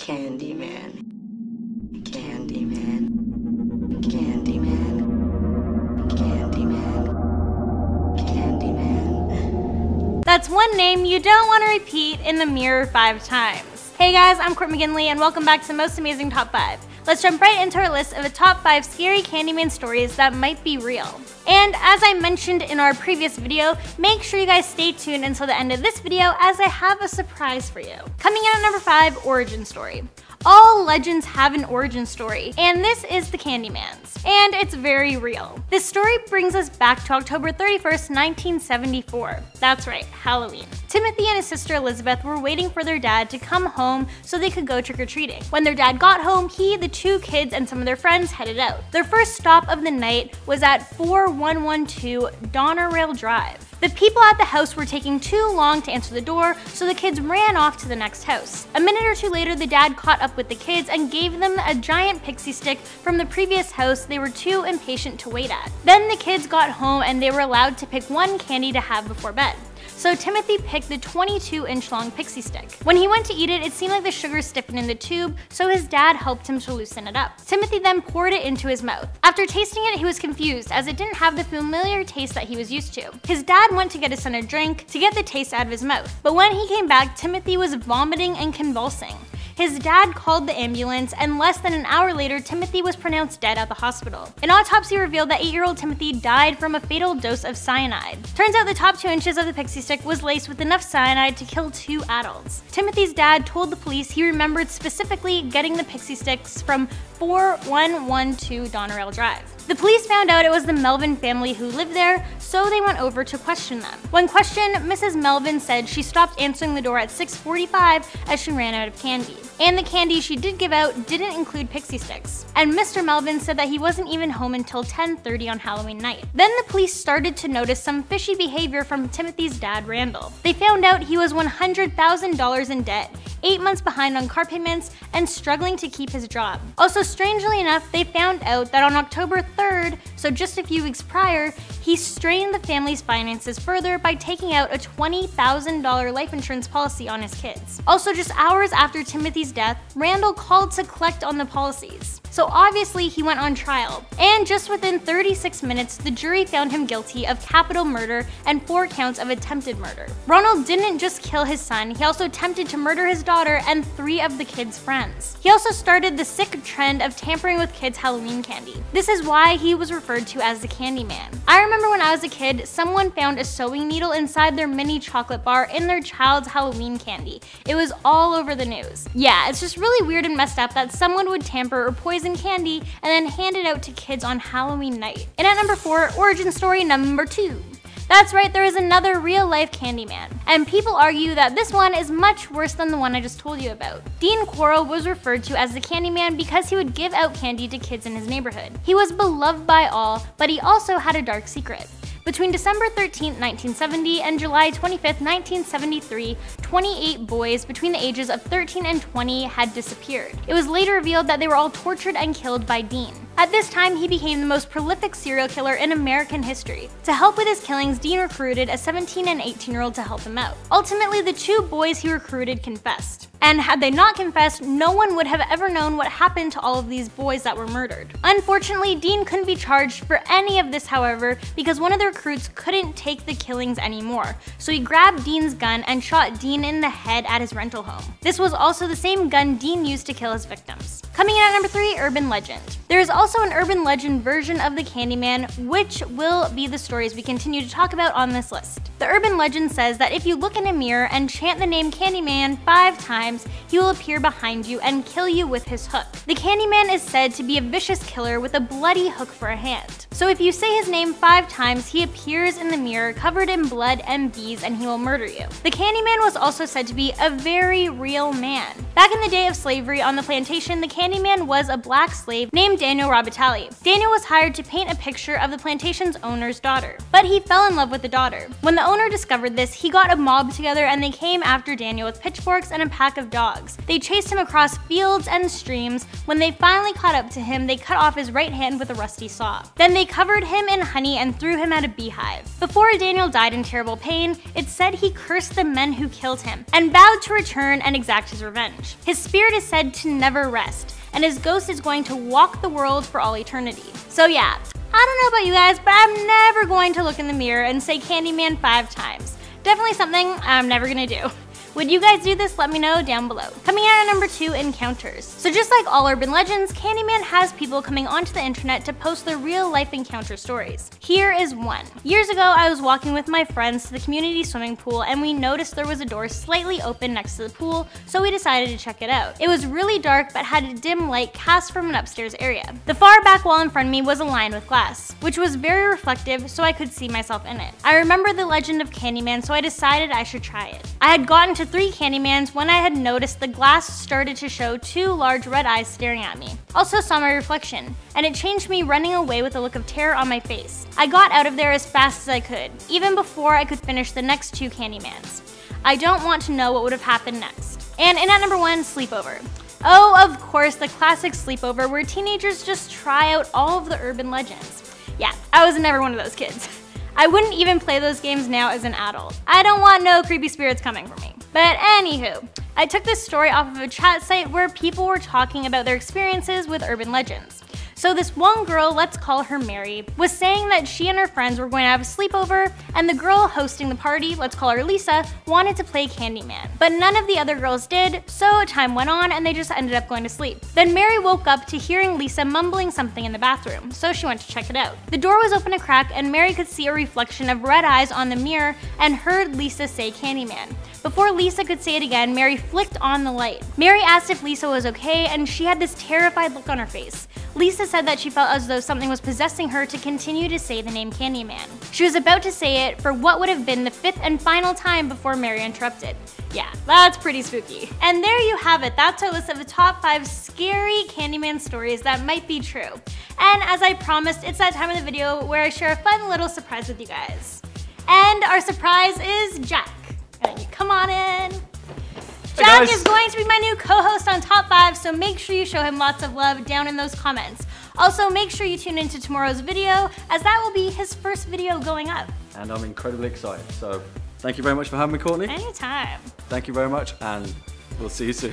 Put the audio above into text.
Candyman. Candyman. Candyman. Candyman. Candyman. That's one name you don't want to repeat in the mirror 5 times. Hey guys, I'm Court McGinley and welcome back to the Most Amazing Top 5. Let's jump right into our list of the top 5 scary Candyman stories that might be real. And as I mentioned in our previous video, make sure you guys stay tuned until the end of this video as I have a surprise for you. Coming in at number 5, origin story. All legends have an origin story, and this is the Candyman's. And it's very real. This story brings us back to October 31st, 1974. That's right, Halloween. Timothy and his sister Elizabeth were waiting for their dad to come home so they could go trick-or-treating. When their dad got home, he, the 2 kids, and some of their friends headed out. Their first stop of the night was at 4112 Donerail Drive. The people at the house were taking too long to answer the door, so the kids ran off to the next house. A minute or 2 later, the dad caught up with the kids and gave them a giant pixie stick from the previous house they were too impatient to wait at. Then the kids got home and they were allowed to pick one candy to have before bed. So Timothy picked the 22-inch long pixie stick. When he went to eat it, it seemed like the sugar stiffened in the tube, so his dad helped him to loosen it up. Timothy then poured it into his mouth. After tasting it, he was confused as it didn't have the familiar taste that he was used to. His dad went to get his son a drink to get the taste out of his mouth, but when he came back, Timothy was vomiting and convulsing. His dad called the ambulance, and less than an hour later, Timothy was pronounced dead at the hospital. An autopsy revealed that 8-year-old Timothy died from a fatal dose of cyanide. Turns out the top 2 inches of the pixie stick was laced with enough cyanide to kill 2 adults. Timothy's dad told the police he remembered specifically getting the pixie sticks from 4112 Donerail Drive. The police found out it was the Melvin family who lived there, so they went over to question them. When questioned, Mrs. Melvin said she stopped answering the door at 6:45 as she ran out of candy. And the candy she did give out didn't include pixie sticks. And Mr. Melvin said that he wasn't even home until 10:30 on Halloween night. Then the police started to notice some fishy behavior from Timothy's dad, Randall. They found out he was $100,000 in debt, 8 months behind on car payments, and struggling to keep his job. Also, strangely enough, they found out that on October 3rd, so just a few weeks prior, he strained the family's finances further by taking out a $20,000 life insurance policy on his kids. Also, just hours after Timothy's death, Randall called to collect on the policies. So obviously he went on trial, and just within 36 minutes, the jury found him guilty of capital murder and 4 counts of attempted murder. Ronald didn't just kill his son, he also attempted to murder his daughter and 3 of the kids' friends. He also started the sick trend of tampering with kids' Halloween candy. This is why he was referred to as the Candyman. I remember when I was a kid, someone found a sewing needle inside their mini chocolate bar in their child's Halloween candy. It was all over the news. Yeah, it's just really weird and messed up that someone would tamper or poison candy and then hand it out to kids on Halloween night. And at number 4, origin story number 2. That's right, there is another real-life Candyman. And people argue that this one is much worse than the one I just told you about. Dean Corll was referred to as the Candyman because he would give out candy to kids in his neighborhood. He was beloved by all, but he also had a dark secret. Between December 13, 1970 and July 25, 1973, 28 boys between the ages of 13 and 20 had disappeared. It was later revealed that they were all tortured and killed by Dean. At this time, he became the most prolific serial killer in American history. To help with his killings, Dean recruited a 17 and 18-year-old to help him out. Ultimately, the 2 boys he recruited confessed. And had they not confessed, no one would have ever known what happened to all of these boys that were murdered. Unfortunately, Dean couldn't be charged for any of this, however, because one of the recruits couldn't take the killings anymore. So he grabbed Dean's gun and shot Dean in the head at his rental home. This was also the same gun Dean used to kill his victims. Coming in at number 3, urban legend. There is also an urban legend version of the Candyman, which will be the stories we continue to talk about on this list. The urban legend says that if you look in a mirror and chant the name Candyman 5 times, he will appear behind you and kill you with his hook. The Candyman is said to be a vicious killer with a bloody hook for a hand. So if you say his name 5 times, he appears in the mirror covered in blood and bees and he will murder you. The Candyman was also said to be a very real man. Back in the day of slavery on the plantation, the Candyman was a black slave named Daniel Robitaille. Daniel was hired to paint a picture of the plantation's owner's daughter, but he fell in love with the daughter. When the owner discovered this, he got a mob together and they came after Daniel with pitchforks and a pack of dogs. They chased him across fields and streams. When they finally caught up to him, they cut off his right hand with a rusty saw. Then they they covered him in honey and threw him at a beehive. Before Daniel died in terrible pain, it said he cursed the men who killed him and vowed to return and exact his revenge. His spirit is said to never rest, and his ghost is going to walk the world for all eternity. So yeah, I don't know about you guys, but I'm never going to look in the mirror and say Candyman 5 times. Definitely something I'm never gonna do. Would you guys do this? Let me know down below. Coming in at number 2, encounters. So just like all urban legends, Candyman has people coming onto the internet to post their real life encounter stories. Here is one. Years ago, I was walking with my friends to the community swimming pool and we noticed there was a door slightly open next to the pool, so we decided to check it out. It was really dark but had a dim light cast from an upstairs area. The far back wall in front of me was lined with glass, which was very reflective so I could see myself in it. I remember the legend of Candyman, so I decided I should try it. I had gotten to 3 Candymans when I had noticed the glass started to show 2 large red eyes staring at me. Also saw my reflection, and it changed me running away with a look of terror on my face. I got out of there as fast as I could, even before I could finish the next 2 Candymans. I don't want to know what would have happened next. And in at number 1, Sleepover. Oh, of course, the classic Sleepover where teenagers just try out all of the urban legends. Yeah, I was never one of those kids. I wouldn't even play those games now as an adult. I don't want no creepy spirits coming for me. But anywho, I took this story off of a chat site where people were talking about their experiences with urban legends. So this one girl, let's call her Mary, was saying that she and her friends were going to have a sleepover, and the girl hosting the party, let's call her Lisa, wanted to play Candyman. But none of the other girls did, so time went on and they just ended up going to sleep. Then Mary woke up to hearing Lisa mumbling something in the bathroom, so she went to check it out. The door was open a crack and Mary could see a reflection of red eyes on the mirror and heard Lisa say Candyman. Before Lisa could say it again, Mary flicked on the light. Mary asked if Lisa was okay, and she had this terrified look on her face. Lisa said that she felt as though something was possessing her to continue to say the name Candyman. She was about to say it for what would have been the 5th and final time before Mary interrupted. Yeah, that's pretty spooky. And there you have it. That's our list of the top 5 scary Candyman stories that might be true. And as I promised, it's that time of the video where I share a fun little surprise with you guys. And our surprise is Jack. And you come on in. Jack is going to be my new co-host on Top 5, so make sure you show him lots of love down in those comments. Also, make sure you tune into tomorrow's video, as that will be his first video going up. And I'm incredibly excited, so thank you very much for having me, Courtney. Anytime. Thank you very much, and we'll see you soon.